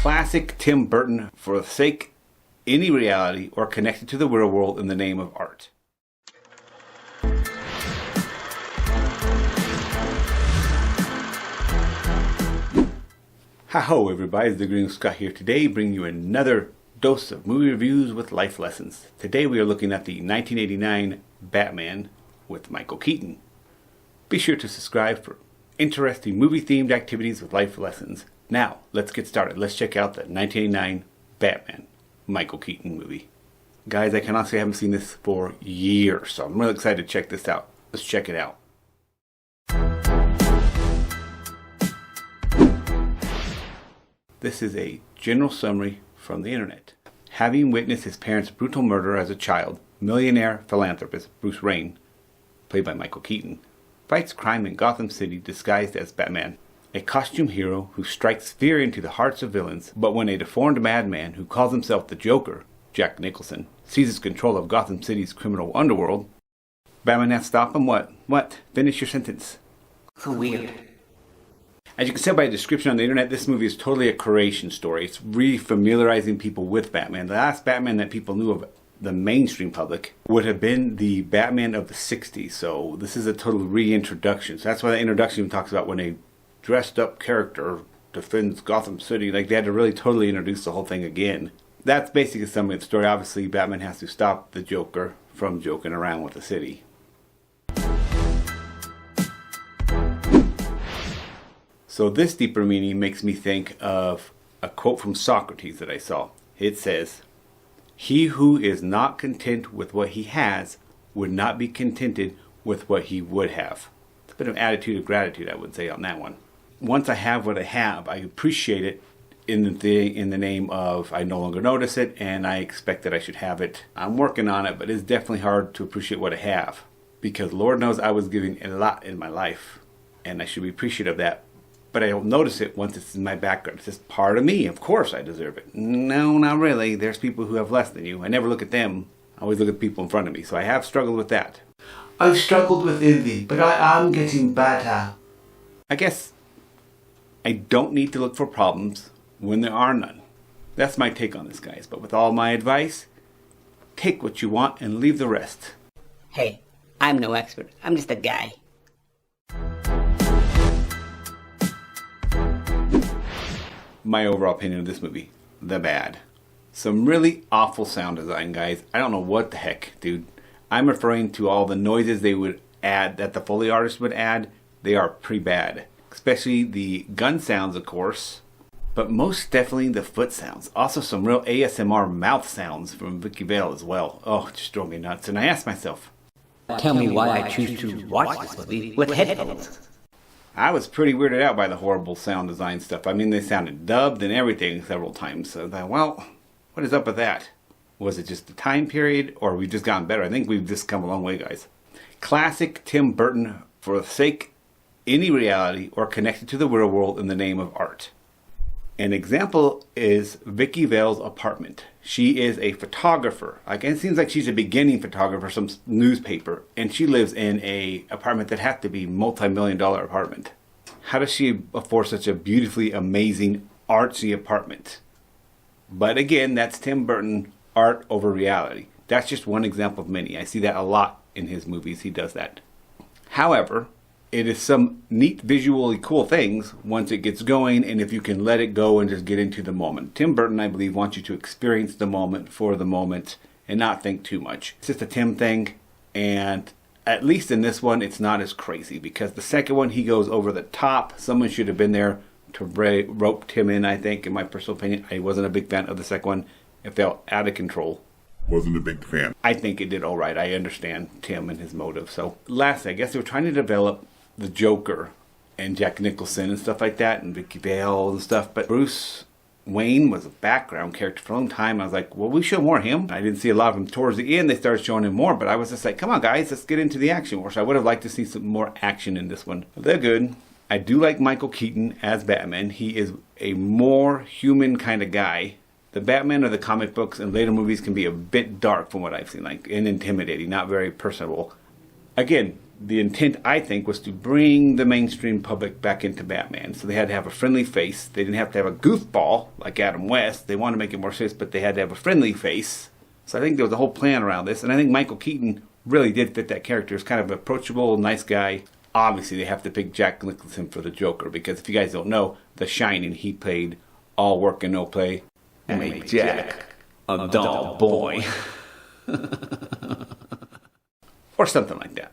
Classic Tim Burton, for the sake any reality or connected to the real world in the name of art. Hi-ho everybody, it's the Green Scott here today, bringing you another dose of movie reviews with life lessons. Today we are looking at the 1989 Batman with Michael Keaton. Be sure to subscribe for interesting movie-themed activities with life lessons. Now, let's get started. Let's check out the 1989 Batman Michael Keaton movie. Guys, I can honestly haven't seen this for years, so I'm really excited to check this out. Let's check it out. This is a general summary from the internet. Having witnessed his parents' brutal murder as a child, millionaire philanthropist Bruce Wayne, played by Michael Keaton, fights crime in Gotham City disguised as Batman, a costume hero who strikes fear into the hearts of villains. But when a deformed madman who calls himself the Joker, Jack Nicholson, seizes control of Gotham City's criminal underworld, Batman has to stop him. What? Finish your sentence. So weird. As you can tell by the description on the internet, this movie is totally a creation story. It's re-familiarizing people with Batman. The last Batman that people knew of, the mainstream public, would have been the Batman of the 60s. So this is a total reintroduction. So that's why the introduction talks about when a dressed up character defends Gotham City. Like, they had to really totally introduce the whole thing again. That's basically a summary of the story. Obviously, Batman has to stop the Joker from joking around with the city. So this deeper meaning makes me think of a quote from Socrates that I saw. It says, "He who is not content with what he has would not be contented with what he would have." It's a bit of attitude of gratitude, I would say, on that one. Once I have what I have, I appreciate it in the name of I no longer notice it and I expect that I should have it. I'm working on it, but it's definitely hard to appreciate what I have, because Lord knows I was giving a lot in my life and I should be appreciative of that. But I don't notice it once it's in my background. It's just part of me. Of course I deserve it. No, not really. There's people who have less than you. I never look at them. I always look at people in front of me. So I have struggled with that. I've struggled with envy, but I'm getting better. I guess I don't need to look for problems when there are none. That's my take on this, guys. But with all my advice, take what you want and leave the rest. Hey, I'm no expert. I'm just a guy. My overall opinion of this movie, the bad. Some really awful sound design, guys. I don't know what the heck, dude. I'm referring to all the noises they would add, that the Foley artist would add. They are pretty bad. Especially the gun sounds, of course. But most definitely the foot sounds. Also some real ASMR mouth sounds from Vicky Vale as well. Oh, it just drove me nuts. And I asked myself, Tell me why I choose to watch this movie with headphones. I was pretty weirded out by the horrible sound design stuff. I mean, they sounded dubbed and everything several times. So I thought, well, what is up with that? Was it just the time period, or we've just gotten better? I think we've just come a long way, guys. Classic Tim Burton, for the sake any reality or connected to the real world in the name of art. An example is Vicky Vale's apartment. She is a photographer. Like, it seems like she's a beginning photographer, some newspaper, and she lives in a apartment that has to be multi-million-dollar apartment. How does she afford such a beautifully amazing, artsy apartment? But again, that's Tim Burton, art over reality. That's just one example of many. I see that a lot in his movies. He does that. However, it is some neat visually cool things once it gets going, and if you can let it go and just get into the moment. Tim Burton, I believe, wants you to experience the moment for the moment and not think too much. It's just a Tim thing, and at least in this one, it's not as crazy, because the second one, he goes over the top. Someone should have been there to rope Tim in, I think, in my personal opinion. I wasn't a big fan of the second one. It felt out of control. Wasn't a big fan. I think it did all right. I understand Tim and his motive. So lastly, I guess they were trying to develop the Joker and Jack Nicholson and stuff like that, and Vicky Vale and stuff, but Bruce Wayne was a background character for a long time. I was like, well, we show more of him. I didn't see a lot of him towards the end. They started showing him more, but I was just like, come on guys, let's get into the action more. So I would have liked to see some more action in this one. But they're good. I do like Michael Keaton as Batman. He is a more human kind of guy. The Batman of the comic books and later movies can be a bit dark from what I've seen, like, and intimidating, not very personable. Again, the intent, I think, was to bring the mainstream public back into Batman. So they had to have a friendly face. They didn't have to have a goofball like Adam West. They wanted to make it more serious, but they had to have a friendly face. So I think there was a whole plan around this. And I think Michael Keaton really did fit that character. He's kind of an approachable, nice guy. Obviously, they have to pick Jack Nicholson for the Joker, because if you guys don't know, The Shining, he played all work and no play. And made Jack a dull boy. Or something like that.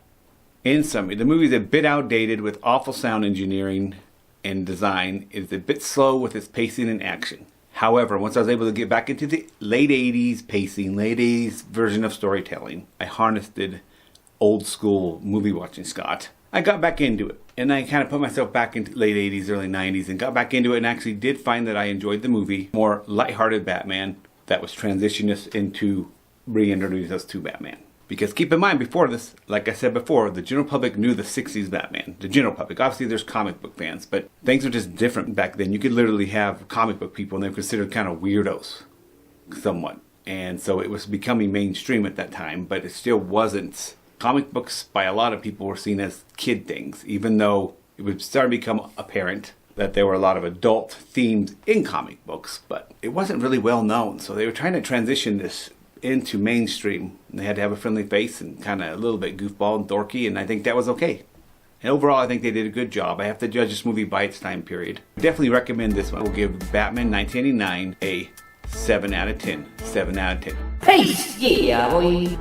In summary, the movie is a bit outdated with awful sound engineering and design. It is a bit slow with its pacing and action. However, once I was able to get back into the late 80s pacing, late 80s version of storytelling, I harnessed old school movie watching Scott. I got back into it. And I kind of put myself back into late 80s, early 90s and got back into it, and actually did find that I enjoyed the movie. More lighthearted Batman that was transitioning us into reintroduce us to Batman. Because keep in mind, before this, like I said before, the general public knew the 60s Batman. The general public. Obviously, there's comic book fans, but things were just different back then. You could literally have comic book people, and they were considered kind of weirdos, somewhat. And so it was becoming mainstream at that time, but it still wasn't. Comic books, by a lot of people, were seen as kid things, even though it would start to become apparent that there were a lot of adult themes in comic books, but it wasn't really well known. So they were trying to transition this into mainstream. They had to have a friendly face and kind of a little bit goofball and dorky, and I think that was okay. And overall, I think they did a good job. I have to judge this movie by its time period. Definitely recommend this one. We'll give Batman 1989 a 7 out of 10. 7 out of 10. Hey, yeah, boy.